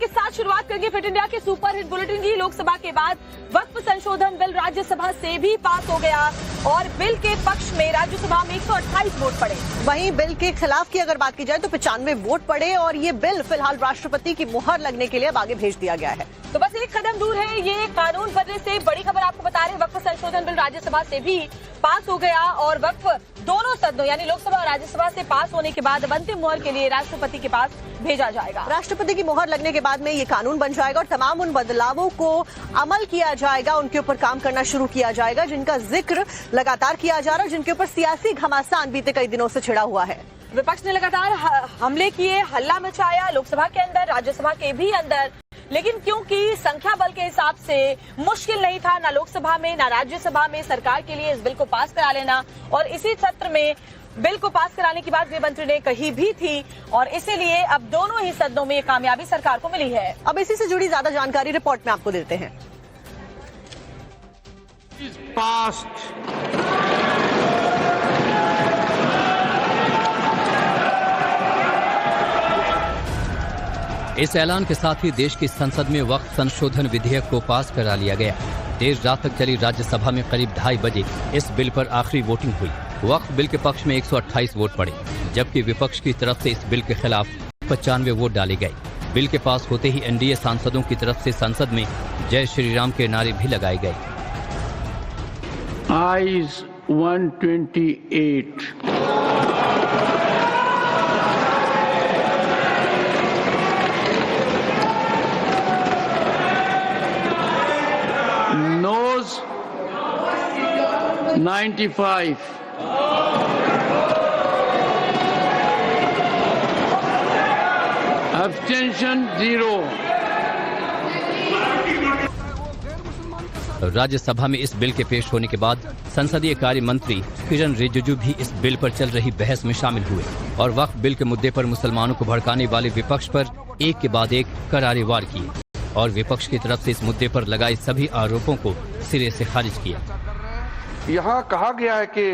के साथ शुरुआत करेंगे फिट इंडिया के सुपर हिट बुलेटिन की। लोकसभा के बाद वक्फ संशोधन बिल राज्यसभा से भी पास हो गया और बिल के पक्ष में राज्यसभा में 128 वोट पड़े। वहीं बिल के खिलाफ की अगर बात की जाए तो 95 वोट पड़े और ये बिल फिलहाल राष्ट्रपति की मुहर लगने के लिए अब आगे भेज दिया गया है। तो बस एक कदम दूर है ये कानून बनने से। बड़ी खबर आपको बता रहे हैं, वक्फ संशोधन बिल राज्यसभा से भी पास हो गया और वक्फ दोनों सदनों यानी लोकसभा और राज्यसभा से पास होने के बाद अंतिम मुहर के लिए राष्ट्रपति के पास भेजा जाएगा। राष्ट्रपति की मुहर लगने के बाद में ये कानून बन जाएगा और तमाम उन बदलावों को अमल किया जाएगा, उनके ऊपर काम करना शुरू किया जाएगा जिनका जिक्र लगातार किया जा रहा है, जिनके ऊपर सियासी घमासान बीते कई दिनों से छिड़ा हुआ है। विपक्ष ने लगातार हमले किए, हल्ला मचाया लोकसभा के अंदर, राज्यसभा के भी अंदर, लेकिन क्योंकि संख्या बल के हिसाब से मुश्किल नहीं था ना लोकसभा में ना राज्यसभा में सरकार के लिए इस बिल को पास करा लेना, और इसी सत्र में बिल को पास कराने की बात गृह मंत्री ने कही भी थी और इसीलिए अब दोनों ही सदनों में कामयाबी सरकार को मिली है। अब इसी से जुड़ी ज्यादा जानकारी रिपोर्ट में आपको देते हैं। इस ऐलान के साथ ही देश की संसद में वक्फ संशोधन विधेयक को पास करा लिया गया। देर रात तक चली राज्यसभा में करीब 2:30 बजे इस बिल पर आखिरी वोटिंग हुई। वक्फ बिल के पक्ष में 128 वोट पड़े, जबकि विपक्ष की तरफ से इस बिल के खिलाफ 95 वोट डाले गए। बिल के पास होते ही एनडीए सांसदों की तरफ से संसद में जय श्री राम के नारे भी लगाए गए। Ayes 128। Noes 95। Abstention 0। राज्यसभा में इस बिल के पेश होने के बाद संसदीय कार्य मंत्री किरण रिजिजू भी इस बिल पर चल रही बहस में शामिल हुए और वक्फ बिल के मुद्दे पर मुसलमानों को भड़काने वाले विपक्ष पर एक के बाद एक करारे वार किए और विपक्ष की तरफ से इस मुद्दे पर लगाए सभी आरोपों को सिरे से खारिज किया। यहाँ कहा गया है कि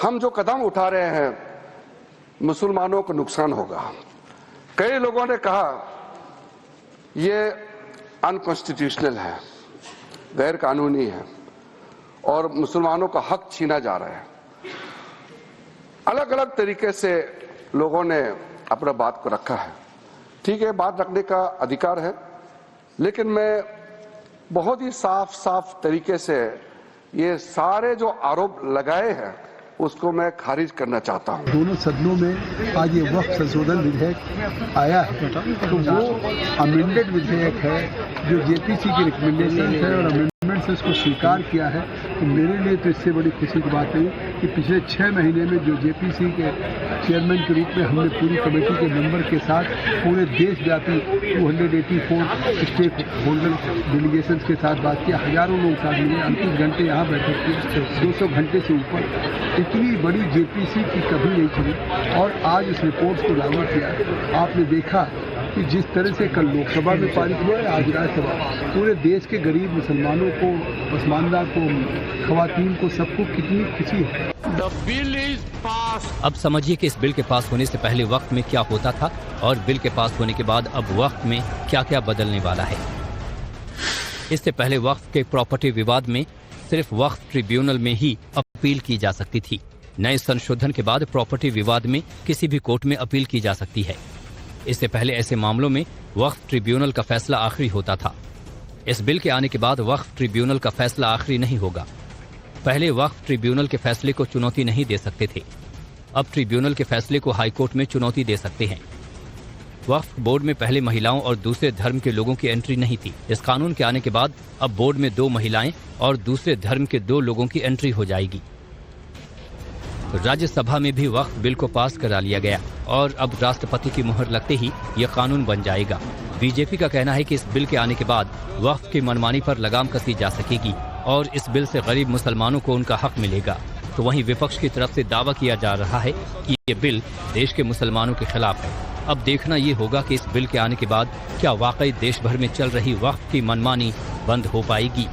हम जो कदम उठा रहे हैं मुसलमानों को नुकसान होगा। कई लोगों ने कहा ये अनकॉन्स्टिट्यूशनल है, गैर कानूनी है और मुसलमानों का हक छीना जा रहा है। अलग अलग तरीके से लोगों ने अपना बात को रखा है। ठीक है, बात रखने का अधिकार है, लेकिन मैं बहुत ही साफ तरीके से ये सारे जो आरोप लगाए हैं उसको मैं खारिज करना चाहता हूँ। दोनों सदनों में आज ये वक्फ संशोधन विधेयक आया है तो वो अमेंडेड विधेयक है जो जेपीसी की रिकमेंडेशन है और अमेंडमेंट से उसको स्वीकार किया है। तो मेरे लिए तो इससे बड़ी खुशी की बात है कि पिछले 6 महीने में जो जेपीसी के चेयरमैन के रूप में हमने पूरी कमेटी के मेंबर के साथ पूरे देशव्यापी 284 स्टेक होल्डर डेलीगेशन के साथ बात किया, हजारों लोग साथ मिले, 38 घंटे यहाँ बैठक की, 200 घंटे से ऊपर। इतनी बड़ी जेपीसी की कभी नहीं चली और आज इस रिपोर्ट को लागू किया। आपने देखा कि जिस तरह से कल लोकसभा में पारित हुआ है, आज राज्यसभा, पूरे देश के गरीब मुसलमानों को, पसमानदा को, खवातीन को, सबको कितनी खुशी है। The bill is passed। अब समझिए कि इस बिल के पास होने से पहले वक्त में क्या होता था और बिल के पास होने के बाद अब वक्त में क्या क्या बदलने वाला है। इससे पहले वक्फ के प्रॉपर्टी विवाद में सिर्फ वक्फ ट्रिब्यूनल में ही अपील की जा सकती थी। नए संशोधन के बाद प्रॉपर्टी विवाद में किसी भी कोर्ट में अपील की जा सकती है। इससे पहले ऐसे मामलों में वक्फ ट्रिब्यूनल का फैसला आखिरी होता था। इस बिल के आने के बाद वक्फ ट्रिब्यूनल का फैसला आखिरी नहीं होगा। पहले वक्फ ट्रिब्यूनल के फैसले को चुनौती नहीं दे सकते थे, अब ट्रिब्यूनल के फैसले को हाईकोर्ट में चुनौती दे सकते हैं। वक्फ बोर्ड में पहले महिलाओं और दूसरे धर्म के लोगों की एंट्री नहीं थी। इस कानून के आने के बाद अब बोर्ड में 2 महिलाएं और दूसरे धर्म के 2 लोगों की एंट्री हो जाएगी। राज्यसभा में भी वक्फ बिल को पास करा लिया गया और अब राष्ट्रपति की मुहर लगते ही ये कानून बन जाएगा। बीजेपी का कहना है कि इस बिल के आने के बाद वक्फ की मनमानी पर लगाम कसी जा सकेगी और इस बिल से गरीब मुसलमानों को उनका हक मिलेगा। तो वहीं विपक्ष की तरफ से दावा किया जा रहा है कि ये बिल देश के मुसलमानों के खिलाफ है। अब देखना ये होगा कि इस बिल के आने के बाद क्या वाकई देश भर में चल रही वक्फ की मनमानी बंद हो पाएगी।